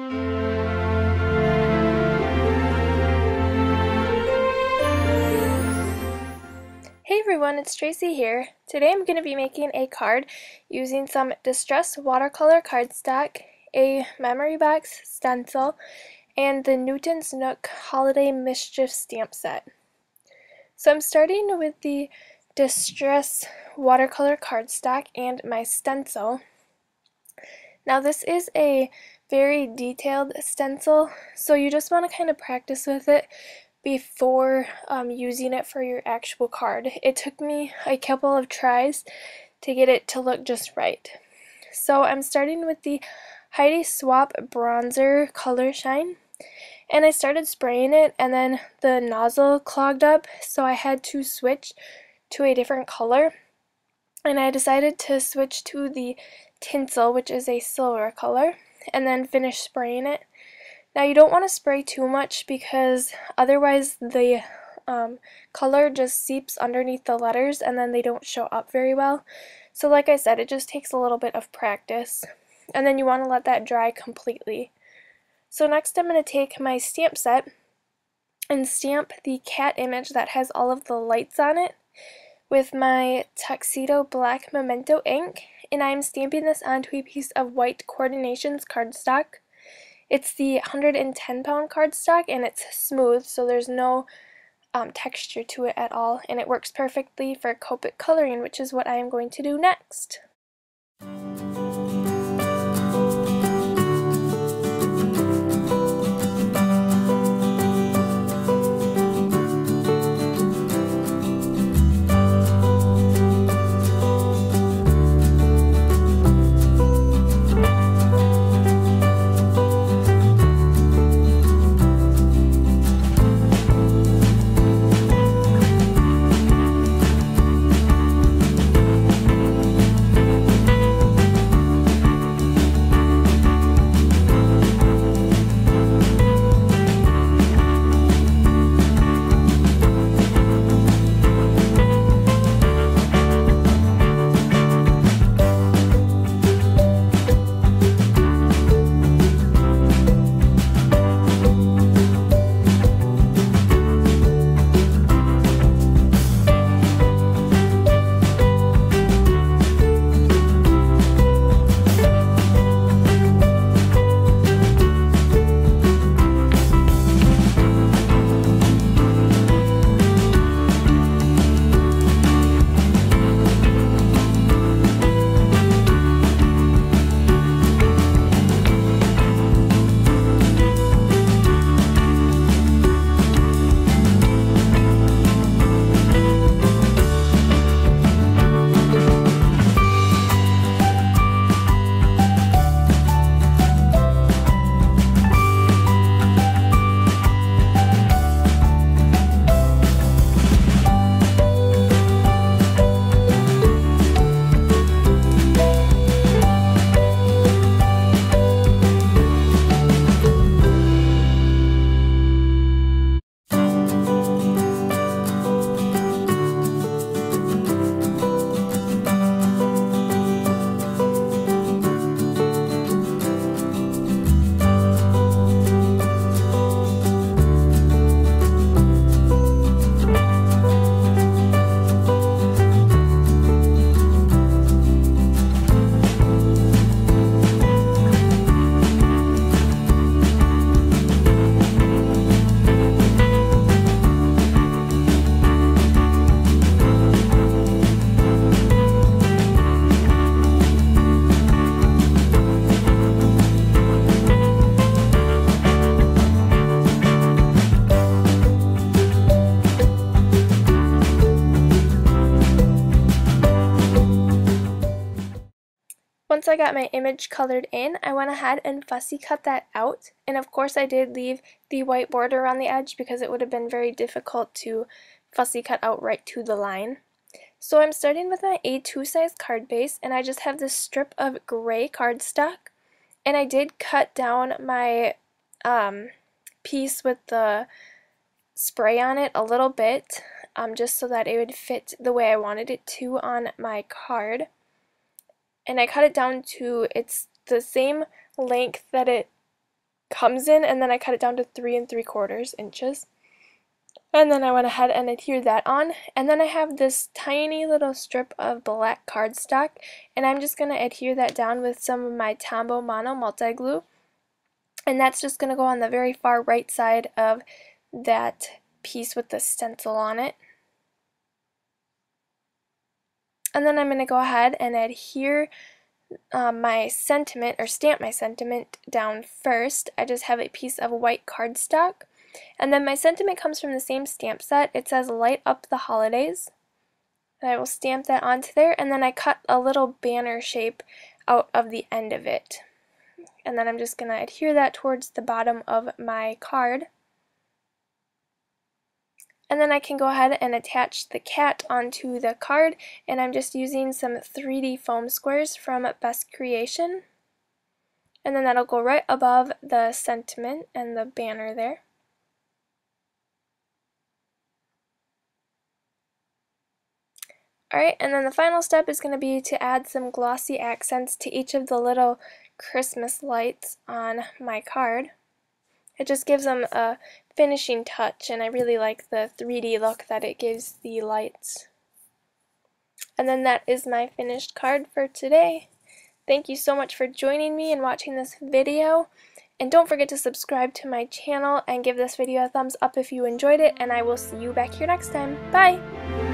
Hey everyone, it's Tracy here. Today I'm going to be making a card using some distress watercolor cardstock, a memory box stencil, and the Newton's Nook Holiday Mischief stamp set. So I'm starting with the distress watercolor cardstock and my stencil. Now this is a very detailed stencil, so you just want to kind of practice with it before using it for your actual card. It took me a couple of tries to get it to look just right. So I'm starting with the Heidi Swapp Bronzer Color Shine, and I started spraying it and then the nozzle clogged up, so I had to switch to a different color, and I decided to switch to the Stencil, which is a silver color, and then finish spraying it. Now you don't want to spray too much because otherwise the color just seeps underneath the letters and then they don't show up very well. So like I said, it just takes a little bit of practice. And then you want to let that dry completely. So next I'm going to take my stamp set and stamp the cat image that has all of the lights on it with my Tuxedo Black Memento ink. And I'm stamping this onto a piece of white Coordinations cardstock. It's the 110 pound cardstock and it's smooth, so there's no texture to it at all, and it works perfectly for Copic coloring, which is what I am going to do next. Once I got my image colored in, I went ahead and fussy cut that out, and of course I did leave the white border on the edge because it would have been very difficult to fussy cut out right to the line. So I'm starting with my A2 size card base, and I just have this strip of gray cardstock, and I did cut down my piece with the spray on it a little bit, just so that it would fit the way I wanted it to on my card. And I cut it down to, it's the same length that it comes in, and then I cut it down to 3 3/4 inches. And then I went ahead and adhered that on, and then I have this tiny little strip of black cardstock, and I'm just going to adhere that down with some of my Tombow Mono multi-glue, and that's just going to go on the very far right side of that piece with the stencil on it. And then I'm going to go ahead and adhere my sentiment, or stamp my sentiment down first. I just have a piece of white cardstock. And then my sentiment comes from the same stamp set. It says "Light Up the Holidays." And I will stamp that onto there, and then I cut a little banner shape out of the end of it. And then I'm just going to adhere that towards the bottom of my card. And then I can go ahead and attach the cat onto the card, and I'm just using some 3D foam squares from Best Creation. And then that'll go right above the sentiment and the banner there. Alright, and then the final step is going to be to add some glossy accents to each of the little Christmas lights on my card. It just gives them a finishing touch, and I really like the 3D look that it gives the lights. And then that is my finished card for today. Thank you so much for joining me and watching this video. And don't forget to subscribe to my channel and give this video a thumbs up if you enjoyed it, and I will see you back here next time. Bye!